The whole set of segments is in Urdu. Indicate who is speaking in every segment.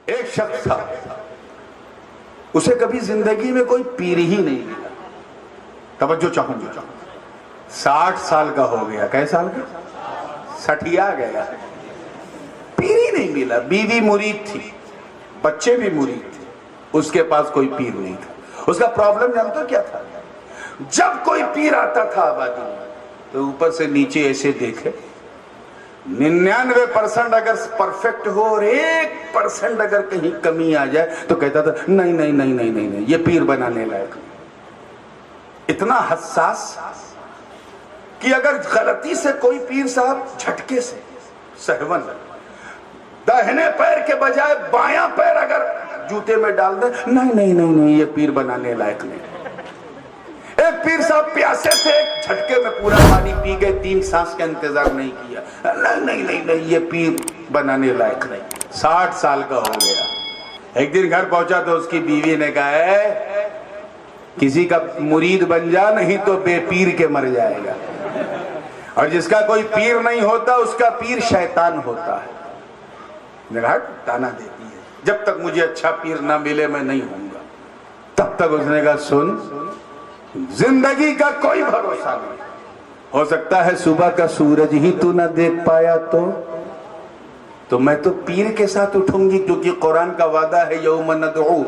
Speaker 1: ایک شخص تھا، اسے کبھی زندگی میں کوئی پیر ہی نہیں ملا. توجہ چاہوں گا، 60 سال کا ہو گیا. کئے سال کا؟ 60 گیا. پیر ہی نہیں ملا. بیوی مرید تھی، بچے بھی مرید تھے، اس کے پاس کوئی پیر نہیں تھا. اس کا پرابلم جانتا کیا تھا؟ جب کوئی پیر آتا تھا آبادی میں تو اوپر سے نیچے ایسے دیکھے، 99% اگر پرفیکٹ ہو اور 1% اگر کہیں کمی آ جائے تو کہتا تھا نہیں نہیں نہیں نہیں نہیں، یہ پیر بنانے لائق. اتنا حساس کہ اگر غلطی سے کوئی پیر صاحب جھٹکے سے سہون داہنے پیر کے بجائے بایاں پیر اگر جوتے میں ڈال دے، نہیں نہیں نہیں نہیں، یہ پیر بنانے لائق نہیں. ایک پیر صاحب پیاسے تھے، ایک جھٹکے میں پورا پانی پی گئے، 3 سانس کا انتظار نہیں کیا، نہیں نہیں نہیں نہیں، یہ پیر بنانے لائق نہیں. 60 سال کا ہو گیا. ایک دن گھر پہنچا تو اس کی بیوی نے کہا ہے کسی کا مرید بن جا، نہیں تو بے پیر کے مر جائے گا. اور جس کا کوئی پیر نہیں ہوتا اس کا پیر شیطان ہوتا ہے. تانا دیتی ہے، جب تک مجھے اچھا پیر نہ ملے میں نہیں ہوں گا. تب تک اس نے کہا سن، زندگی کا کوئی بھروسہ نہیں. ہو سکتا ہے صبح کا سورج ہی تو نہ دیکھ پایا تو میں تو پیر کے ساتھ اٹھوں گی، کیونکہ قرآن کا وعدہ ہے یوم ندعو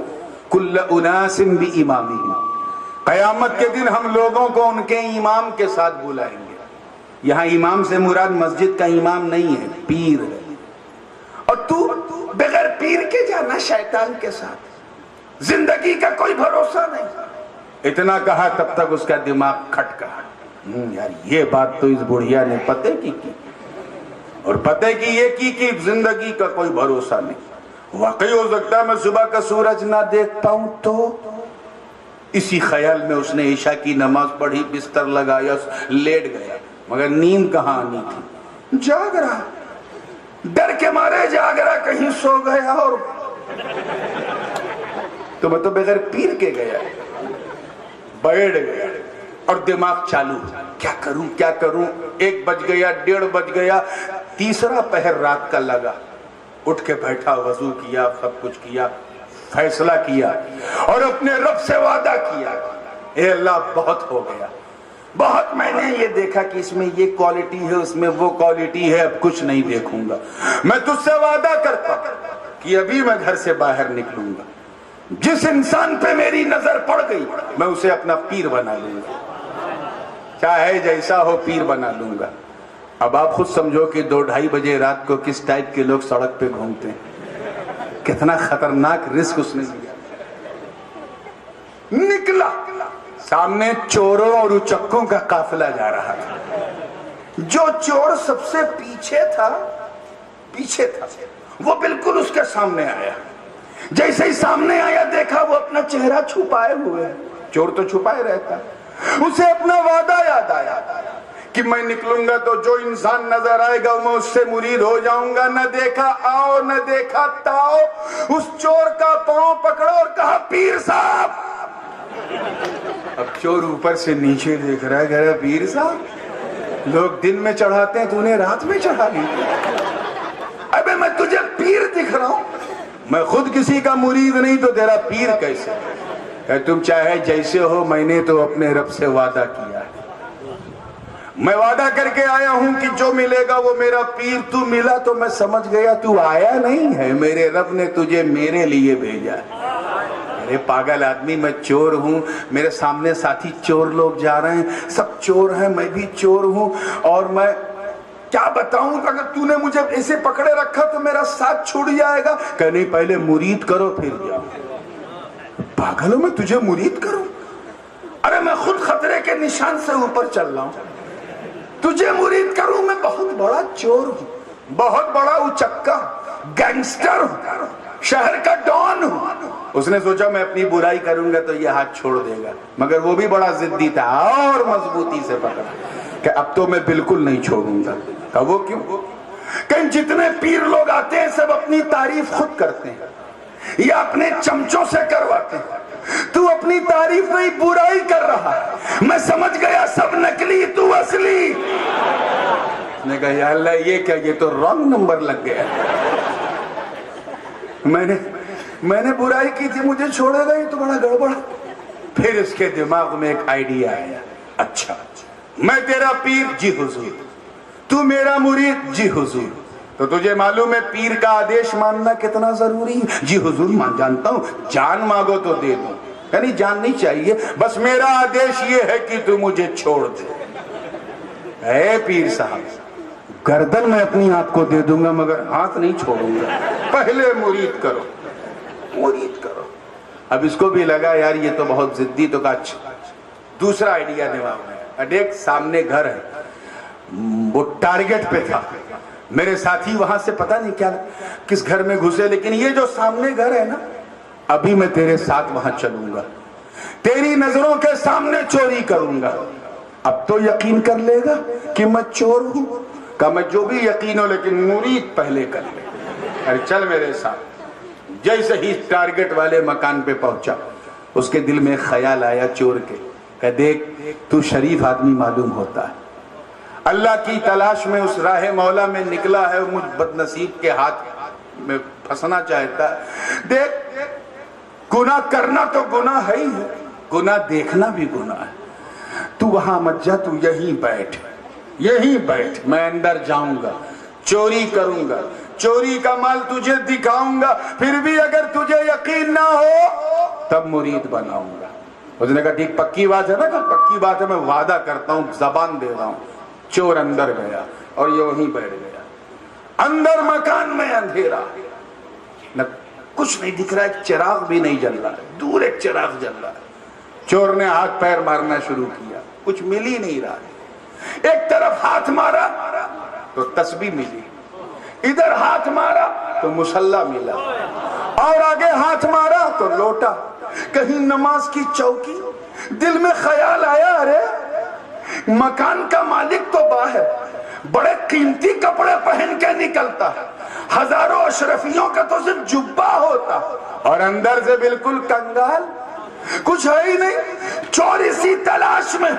Speaker 1: کل اناس بامامہم. قیامت کے دن ہم لوگوں کو ان کے امام کے ساتھ بلائیں گے. یہاں امام سے مراد مسجد کا امام نہیں ہے، پیر ہے. اور تو بغیر پیر کے جانا شیطان کے ساتھ، زندگی کا کوئی بھروسہ نہیں. اتنا کہا تب تک اس کا دماغ کھٹکا. یار یہ بات تو اس بڑھیا نے پتے کی اور پتے کی یہ کی زندگی کا کوئی بھروسہ نہیں. واقعی ہو سکتا ہے میں صبح کا سورج نہ دیکھ پاؤں تو. اسی خیال میں اس نے عشاء کی نماز پڑھی، بستر لگایا، لیٹ گیا، مگر نیند کہاں آنی تھی. جاگ رہا، ڈر کے مارے جاگ رہا، کہیں سو گیا اور تو میں تو بغیر پیر کے گیا. بیٹھ گیا اور دماغ چالو، کیا کروں کیا کروں. 1 بج گیا، 1:30 بج گیا، تیسرا پہر رات کا لگا. اٹھ کے بیٹھا، وضو کیا، سب کچھ کیا، فیصلہ کیا اور اپنے رب سے وعدہ کیا، اے اللہ بہت ہو گیا، بہت میں نے یہ دیکھا کہ اس میں یہ کوالٹی ہے، اس میں وہ کوالٹی ہے، اب کچھ نہیں دیکھوں گا. میں تجھ سے وعدہ کرتا کہ ابھی میں گھر سے باہر نکلوں گا، جس انسان پہ میری نظر پڑ گئی میں اسے اپنا پیر بنا لوں گا، چاہے جیسا ہو پیر بنا لوں گا. اب آپ خود سمجھو کہ 2-2:30 بجے رات کو کس ٹائپ کے لوگ سڑک پہ گھومتے ہیں. کتنا خطرناک رسک اس نے لیا. نکلا، سامنے چوروں اور اچکوں کا قافلہ جا رہا تھا. جو چور سب سے پیچھے تھا وہ بالکل اس کے سامنے آیا. جیسے ہی سامنے آیا دیکھا وہ اپنا چہرہ چھپائے ہوئے. چور تو چھپائے رہتا. اسے اپنا وعدہ یاد آیا کہ میں نکلوں گا تو جو انسان نظر آئے گا میں اس سے مرید ہو جاؤں گا. نہ دیکھا آؤ نہ دیکھا تاؤ، اس چور کا پاؤں پکڑا اور کہا پیر صاحب. اب چور اوپر سے نیچے دیکھ رہا ہے، کہہ رہا پیر صاحب لوگ دن میں چڑھاتے ہیں، تو نے رات میں چڑھا لی. ابے میں تجھے پیر دکھ رہا ہوں، میں خود کسی کا مرید نہیں تو تیرا پیر کیسے؟ کہ تم چاہے جیسے ہو، میں نے تو اپنے رب سے وعدہ کیا ہے، میں وعدہ کر کے آیا ہوں کہ جو ملے گا وہ میرا پیر. تو ملا تو میں سمجھ گیا تو آیا نہیں ہے، میرے رب نے تجھے میرے لیے بھیجا. ارے پاگل آدمی، میں چور ہوں، میرے سامنے ساتھی چور لوگ جا رہے ہیں، سب چور ہیں، میں بھی چور ہوں، اور میں کیا بتاؤں، اگر تو نے مجھے ایسے پکڑے رکھا تو میرا ساتھ چھوٹ جائے گا. کہ نہیں پہلے مرید کرو پھر جاؤ. پاگل ہوں میں تجھے مرید کروں؟ ارے میں خود خطرے کے نشان سے اوپر چل رہا ہوں، تجھے مرید کروں؟ میں بہت بڑا چور ہوں، بہت بڑا اچکا گینگسٹر ہوں، شہر کا ڈان ہوں. اس نے سوچا میں اپنی برائی کروں گا تو یہ ہاتھ چھوڑ دے گا، مگر وہ بھی بڑا ضدی تھا اور مضبوطی سے پکڑا کہ اب تو میں بالکل نہیں چھوڑوں گا. کہ وہ کیوں؟ کہ جتنے پیر لوگ آتے ہیں سب اپنی تعریف خود کرتے ہیں یا اپنے چمچوں سے کرواتے ہیں. تو اپنی تعریف نہیں برائی کر رہا ہے. میں سمجھ گیا سب نکلی تو اصلی. نے کہا یا اللہ یہ کیا، یہ تو رانگ نمبر لگ گیا. میں نے برائی کی تھی, مجھے چھوڑے گا, یہ تو بڑا گڑبڑ. پھر اس کے دماغ میں ایک آئیڈیا آیا, اچھا میں تیرا پیر, جی حضور. تو میرا مرید, جی حضور. تو تجھے معلوم ہے پیر کا آدیش ماننا کتنا ضروری ہے؟ جی حضور مان جانتا ہوں, جان مانگو تو دے دوں. یعنی جان نہیں چاہیے, بس میرا آدیش یہ ہے کہ تو مجھے چھوڑ دے. اے پیر صاحب, گردن میں اپنی آپ کو دے دوں گا مگر ہاتھ نہیں چھوڑوں گا, پہلے مرید کرو, مرید کرو. اب اس کو بھی لگا یار یہ تو بہت ضدی, تو کہا اچھا دوسرا آئیڈیا دماغ میں. دیکھ سامنے گھر ہے, وہ ٹارگٹ پہ تھا, میرے ساتھی وہاں سے پتہ نہیں کیا کس گھر میں گھسے, لیکن یہ جو سامنے گھر ہے نا, ابھی میں تیرے ساتھ وہاں چلوں گا, تیری نظروں کے سامنے چوری کروں گا. اب تو یقین کر لے گا کہ میں چور ہوں. کہا میں جو بھی یقین ہو لیکن مرید پہلے کر لے. ارے چل میرے ساتھ. جیسے ہی ٹارگٹ والے مکان پہ پہنچا, اس کے دل میں خیال آیا چور کے, کہ دیکھ تو شریف آدمی معلوم ہوتا ہے, اللہ کی تلاش میں اس راہ مولا میں نکلا ہے, مجھ بد نصیب کے ہاتھ میں پھنسنا چاہتا ہے. دیکھ گناہ کرنا تو گناہ ہے ہی ہے, گناہ دیکھنا بھی گناہ ہے. تو وہاں مت جا, تو یہیں بیٹھ, یہیں بیٹھ, میں اندر جاؤں گا, چوری کروں گا, چوری کا مال تجھے دکھاؤں گا, پھر بھی اگر تجھے یقین نہ ہو تب مرید بناؤں گا. اس نے کہا ٹھیک, پکی بات ہے نا؟ کہ پکی بات ہے, میں وعدہ کرتا ہوں, زبان دے رہا ہوں. چور اندر گیا اور یہ وہیں بیٹھ گیا. اندر مکان میں اندھیرا, نہ کچھ نہیں دکھ رہا, ایک چراغ بھی نہیں جل رہا ہے, دور ایک چراغ جل رہا ہے. چور نے ہاتھ پیر مارنا شروع کیا, کچھ مل ہی نہیں رہا. ایک طرف ہاتھ مارا تو تسبیح ملی, ادھر ہاتھ مارا تو مصلی ملا, اور آگے ہاتھ مارا تو لوٹا, کہیں نماز کی چوکی. دل میں خیال آیا, ارے مکان کا مالک تو باہر بڑے قیمتی کپڑے پہن کے نکلتا ہے, ہزاروں اشرفیوں کا تو صرف جبہ ہوتا, اور اندر سے بالکل کنگال, کچھ ہے ہی نہیں. چور اسی تلاش میں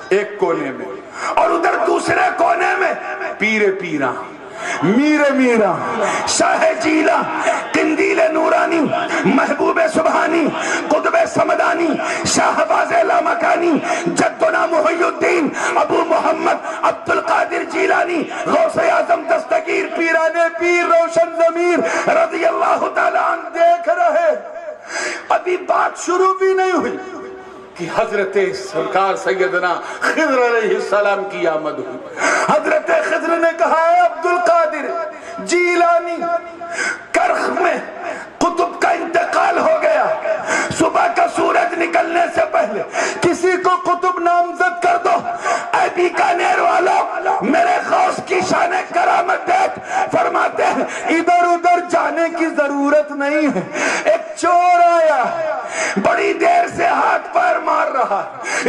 Speaker 1: ایک کونے میں, اور ادھر دوسرے کونے میں پیر پیرا, میر میرا, شاہ جیلا, قندیل نورانی, محبوب سبحانی, قطب سمدانی, شاہباز لامکانی, جدنا محی الدین ابو محمد عبد القادر جیلانی, غوث اعظم دستگیر پیران پیر روشن ضمیر رضی اللہ تعالیٰ عنہ دیکھ رہے. ابھی بات شروع بھی نہیں ہوئی کہ حضرت سرکار سیدنا خضر علیہ السلام کی آمد ہوئی. حضرت خضر نے کہا ہے عبد القادر جیلانی, کرخ میں قطب کا انتقال ہو گیا, صبح کا سورج نکلنے سے پہلے کسی کو قطب نامزد کر دو. اے بیکانیر والو, میرے غوث کی شان کرامت دیکھ. فرماتے ہیں ادھر ادھر جانے کی ضرورت نہیں ہے, ایک چور آیا, بڑی دیر سے ہاتھ پیر مار رہا,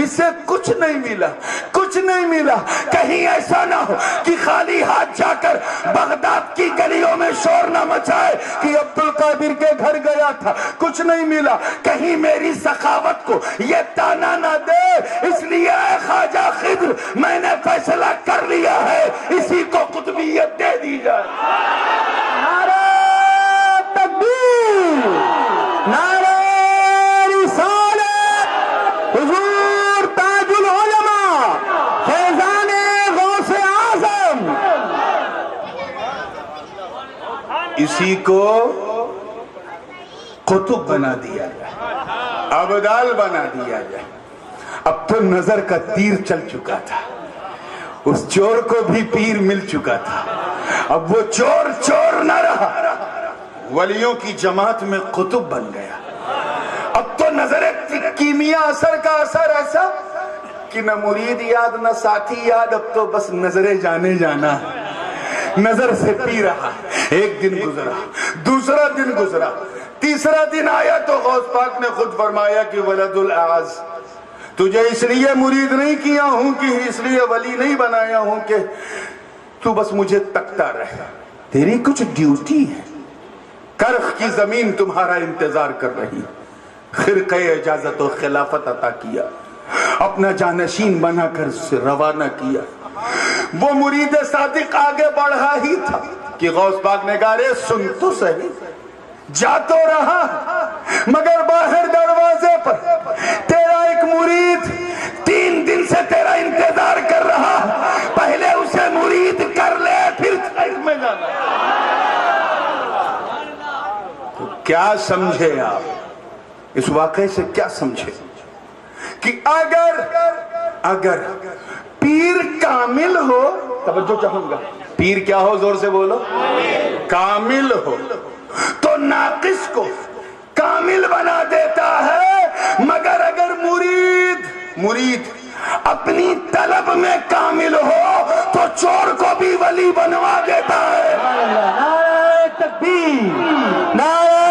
Speaker 1: اسے کچھ نہیں ملا, کچھ نہیں ملا. کہیں ایسا نہ ہو کہ خالی ہاتھ جا کر بغداد کی گلیوں میں شور نہ مچائے کہ عبد القادر کے گھر گیا تھا, کچھ نہیں ملا. کہیں میری سخاوت کو یہ تانا نہ دے, اس لیے اے خواجہ خضر میں نے فیصلہ کر لیا ہے, اسی کو قطبیت دے دی جائے. نعرہ تکبیر, نعرہ رسالت, حضور تاج العلماء فیضان غوث اعظم, اسی کو قطب بنا دیا جائے, ابدال بنا دیا جائے. اب تو نظر کا تیر چل چکا تھا, اس چور کو بھی پیر مل چکا تھا. اب وہ چور چور نہ رہا, ولیوں کی جماعت میں قطب بن گیا. اب تو نظر کیمیا اثر کا اثر ایسا کہ نہ مرید یاد نہ ساتھی یاد, اب تو بس نظر جانے جانا ہے, نظر سے پی رہا. ایک دن گزرا, دوسرا دن گزرا, تیسرا دن آیا تو غوث پاک نے خود فرمایا کہ ولد الاعز, تجھے اس لیے مرید نہیں کیا ہوں کہ اس لیے ولی نہیں بنایا ہوں کہ تو بس مجھے تکتا رہے, تیری کچھ ڈیوٹی ہے. کرخ کی زمین تمہارا انتظار کر رہی, خرقہ اجازت و خلافت عطا کیا, اپنا جانشین بنا کر اسے روانہ کیا. وہ مرید صادق آگے بڑھا ہی تھا کہ غوث پاک نے کہا رے سن تو صحیح, جا تو رہا مگر باہر دروازے پر تیرا ایک مرید 3 دن سے تیرا انتظار کر رہا، پہلے اسے مرید کر لے پھر خیر میں جانا۔ تو کیا سمجھے آپ اس واقعے سے؟ کیا سمجھے کہ اگر پیر کامل ہو، توجہ چاہوں گا، پیر کیا ہو؟ زور سے بولو، کامل ہو تو ناقص کو کامل بنا دیتا ہے، مگر اگر مرید اپنی طلب میں کامل ہو تو چور کو بھی ولی بنوا دیتا ہے۔ نعرہ تکبیر، نعرہ